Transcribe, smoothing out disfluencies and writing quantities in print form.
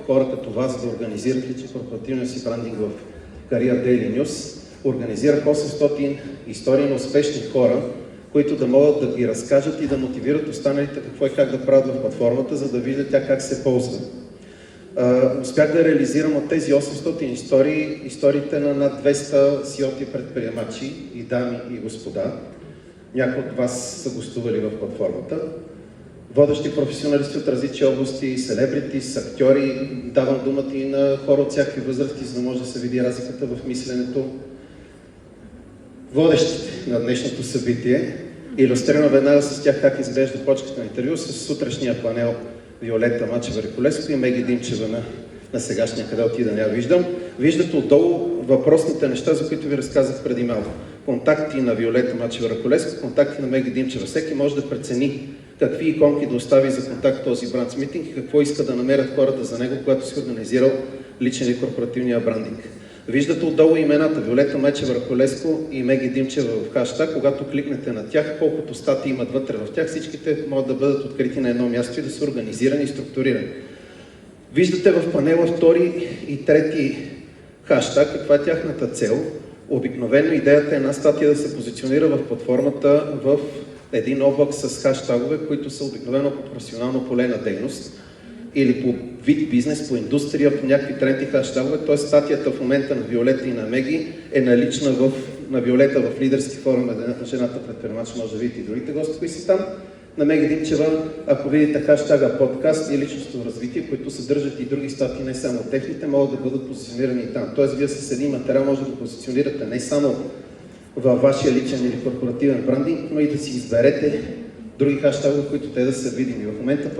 хора като вас да организират личен корпоративния си брандинг в Career Daily News. Организирах 800 истории на успешни хора, които да могат да ги разкажат и да мотивират останалите какво и как да правят в платформата, за да видят тя как се ползва. Успях да реализирам от тези 800 истории, историите на над 200 CEO-ти предприемачи и дами и господа. Някои от вас са гостували в платформата. Водещи професионалисти от различни области, селебрити, актьори. Давам думата и на хора от всякакви възрасти, за да може да се види разликата в мисленето. Водещите на днешното събитие, илюстрирано веднага с тях как изглежда почката на интервю с сутрешния панел Виолета Мачева-Риколеско и Меги Димчева на сегашния, къде отида, не я виждам. Виждате отдолу въпросните неща, за които ви разказах преди малко. Контакти на Виолета Мачева-Риколеско, контакти на Меги Димчева. Всеки може да прецени какви иконки да остави за контакт този бранд митинг и какво иска да намерят хората за него, когато си организирал личен и корпоративния брандинг. Виждате отдолу имената Виолета Мачева-Риколеско и Меги Димчева в хаштаг. Когато кликнете на тях, колкото статии имат вътре в тях, всичките могат да бъдат открити на едно място и да са организирани и структурирани. Виждате в панела втори и трети хаштаг каква е тяхната цел. Обикновено идеята е една статия да се позиционира в платформата в един облак с хаштагове, които са обикновено по професионално поле на дейност или по вид бизнес, по индустрия, по някакви тренди хаштагове. Т.е. статията в момента на Виолета и на Меги е налична на Виолета в лидерски форум на жената предприемач, може да видите и другите гости, които са там. На Меги Димчева, ако видите хаштага подкаст и личностно развитие, които съдържат и други статии, не само техните, могат да бъдат позиционирани и там. Т.е. вие с един материал може да позиционирате не само във вашия личен или корпоративен брандинг, но и да си изберете други хаштагове, които те да са видими. В момента